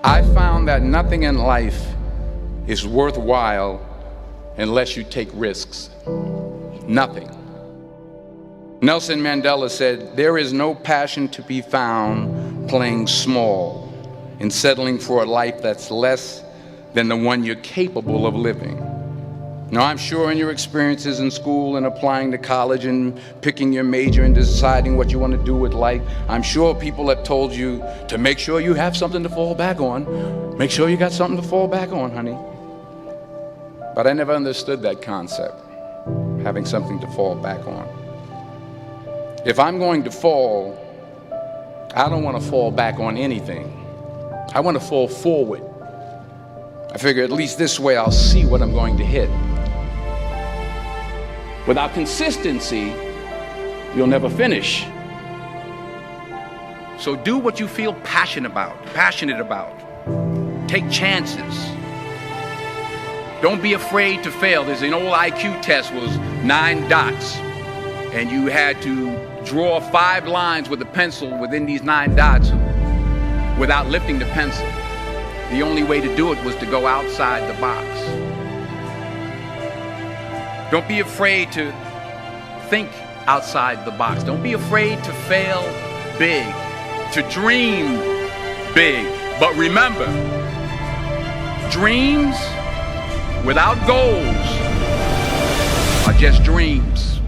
I found that nothing in life is worthwhile unless you take risks. Nothing. Nelson Mandela said, "There is no passion to be found playing small and settling for a life that's less than the one you're capable of living." Now, I'm sure in your experiences in school and applying to college and picking your major and deciding what you want to do with life, I'm sure people have told you to make sure you have something to fall back on. Make sure you got something to fall back on, honey. But I never understood that concept, having something to fall back on. If I'm going to fall, I don't want to fall back on anything. I want to fall forward. I figure at least this way I'll see what I'm going to hit. Without consistency, you'll never finish. So do what you feel passionate about. Take chances. Don't be afraid to fail. There's an old IQ test, was 9 dots, and you had to draw 5 lines with a pencil within these 9 dots without lifting the pencil. The only way to do it was to go outside the box. Don't be afraid to think outside the box. Don't be afraid to fail big, to dream big. But remember, dreams without goals are just dreams.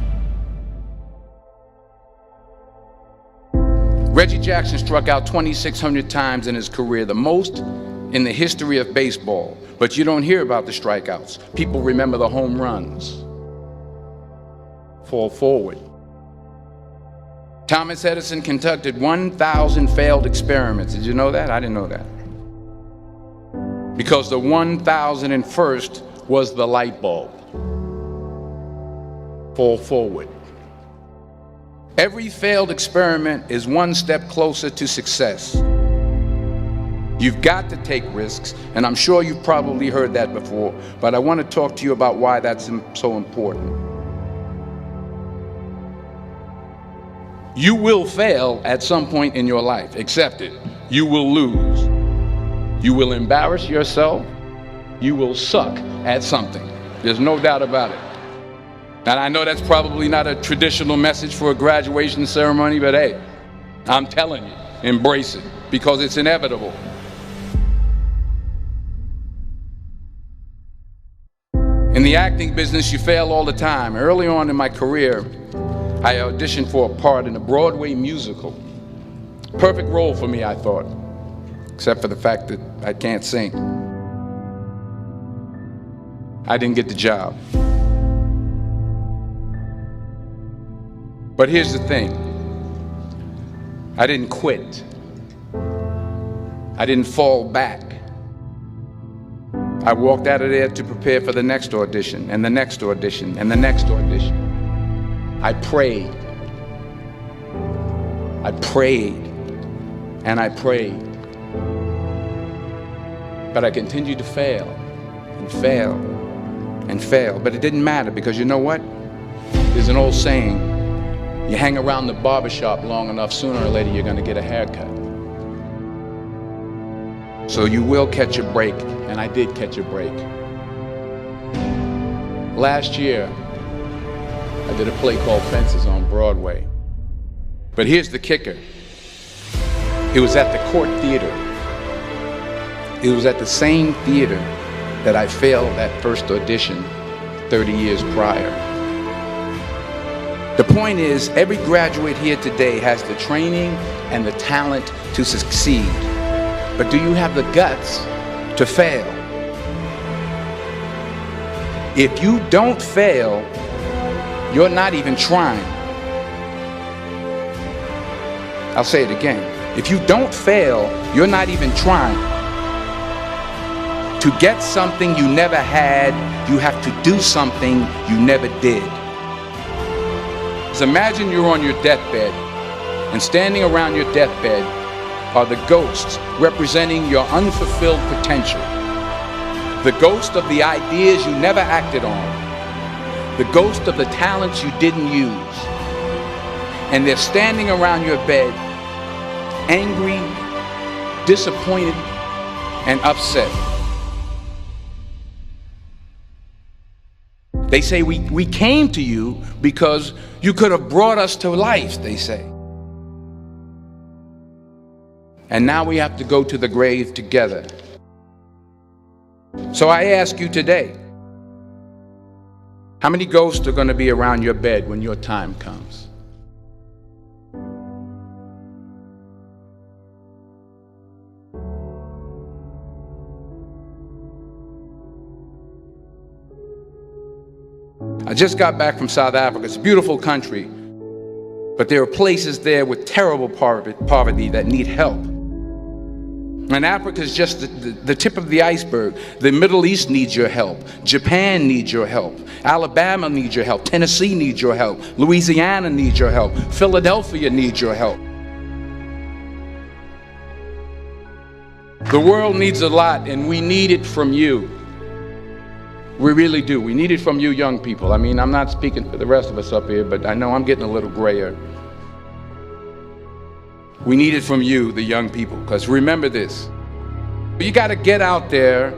Reggie Jackson struck out 2,600 times in his career, the most in the history of baseball. But you don't hear about the strikeouts. People remember the home runs. Fall forward. Thomas Edison conducted 1,000 failed experiments. Did you know that? I didn't know that. Because the 1,001st was the light bulb. Fall forward. Every failed experiment is one step closer to success. You've got to take risks, and I'm sure you've probably heard that before, but I want to talk to you about why that's so important. You will fail at some point in your life. Accept it. You will lose. You will embarrass yourself. You will suck at something. There's no doubt about it. And I know that's probably not a traditional message for a graduation ceremony, but hey, I'm telling you, embrace it, because it's inevitable. In the acting business, you fail all the time. Early on in my career, I auditioned for a part in a Broadway musical. Perfect role for me, I thought, except for the fact that I can't sing. I didn't get the job. But here's the thing. I didn't quit. I didn't fall back. I walked out of there to prepare for the next audition, and the next audition, and the next audition. I prayed. I prayed. And I prayed. But I continued to fail, and fail, and fail. But it didn't matter, because you know what? There's an old saying, you hang around the barbershop long enough, sooner or later you're going to get a haircut. So you will catch a break, and I did catch a break. Last year, I did a play called Fences on Broadway. But here's the kicker. It was at the Court Theater. It was at the same theater that I failed that first audition 30 years prior. The point is, every graduate here today has the training and the talent to succeed. But do you have the guts to fail? If you don't fail, you're not even trying. I'll say it again. If you don't fail, you're not even trying. To get something you never had, you have to do something you never did. So imagine you're on your deathbed, and standing around your deathbed are the ghosts representing your unfulfilled potential. The ghost of the ideas you never acted on. The ghost of the talents you didn't use. And they're standing around your bed, angry, disappointed, and upset. They say we came to you because you could have brought us to life, they say. And now we have to go to the grave together. So I ask you today, how many ghosts are going to be around your bed when your time comes? I just got back from South Africa. It's a beautiful country, but there are places there with terrible poverty that need help. And Africa is just the tip of the iceberg. The Middle East needs your help. Japan needs your help. Alabama needs your help. Tennessee needs your help. Louisiana needs your help. Philadelphia needs your help. The world needs a lot, and we need it from you. We really do. We need it from you young people. I mean, I'm not speaking for the rest of us up here, but I know I'm getting a little grayer. We need it from you, the young people, because remember this. You got to get out there.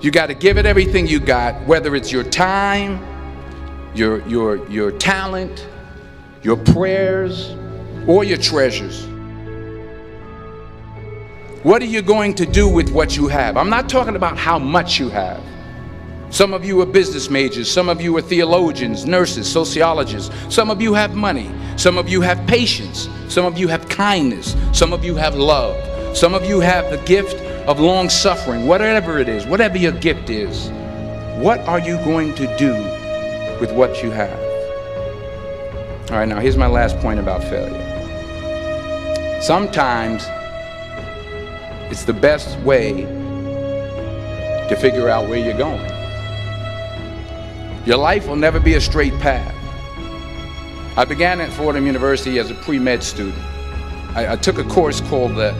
You got to give it everything you got, whether it's your time, your talent, your prayers, or your treasures. What are you going to do with what you have? I'm not talking about how much you have. Some of you are business majors. Some of you are theologians, nurses, sociologists. Some of you have money. Some of you have patience. Some of you have kindness. Some of you have love. Some of you have the gift of long suffering. Whatever it is, whatever your gift is, what are you going to do with what you have? All right, now here's my last point about failure. Sometimes it's the best way to figure out where you're going. Your life will never be a straight path. I began at Fordham University as a pre-med student. I took a course called the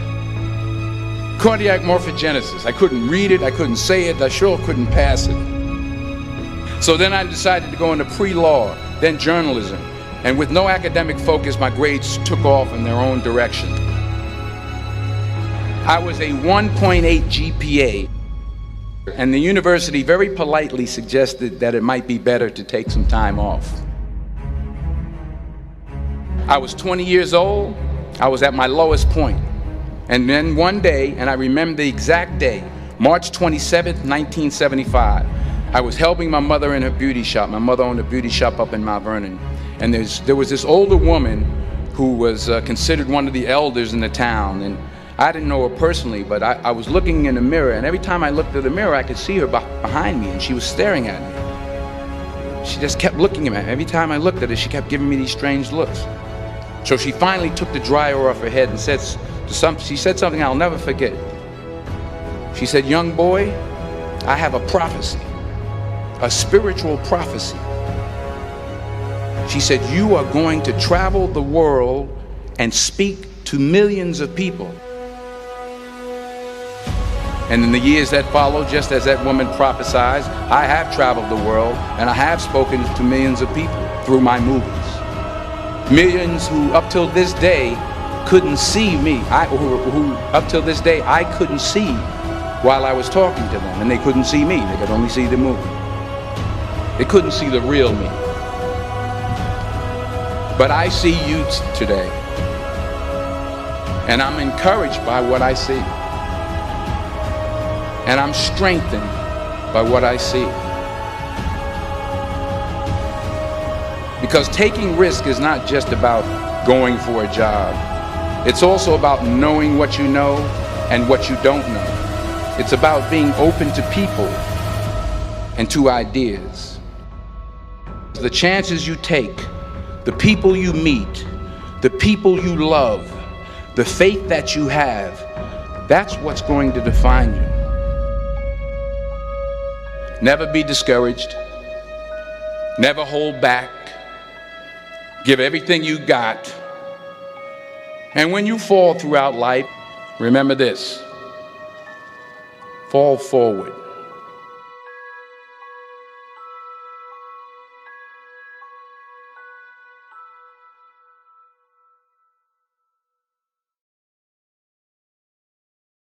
cardiac morphogenesis. I couldn't read it, I couldn't say it, I sure couldn't pass it. So then I decided to go into pre-law, then journalism. And with no academic focus, my grades took off in their own direction. I was a 1.8 GPA. And the university very politely suggested that it might be better to take some time off. I was 20 years old. I was at my lowest point. And then one day, and I remember the exact day, March 27th, 1975, I was helping my mother in her beauty shop. My mother owned a beauty shop up in Mount Vernon. And there was this older woman who was considered one of the elders in the town. And I didn't know her personally, but I was looking in the mirror, and every time I looked at the mirror, I could see her behind me, and she was staring at me. She just kept looking at me. Every time I looked at her, she kept giving me these strange looks. So she finally took the dryer off her head and she said something I'll never forget. She said, "Young boy, I have a prophecy, a spiritual prophecy." She said, "You are going to travel the world and speak to millions of people." And in the years that followed, just as that woman prophesied, I have traveled the world and I have spoken to millions of people through my movies. Millions who up till this day couldn't see me, who up till this day I couldn't see while I was talking to them, and they couldn't see me, they could only see the movie. They couldn't see the real me. But I see you today, and I'm encouraged by what I see. And I'm strengthened by what I see. Because taking risk is not just about going for a job. It's also about knowing what you know and what you don't know. It's about being open to people and to ideas. The chances you take, the people you meet, the people you love, the faith that you have, that's what's going to define you. Never be discouraged. Never hold back. Give everything you got. And when you fall throughout life, remember this: fall forward.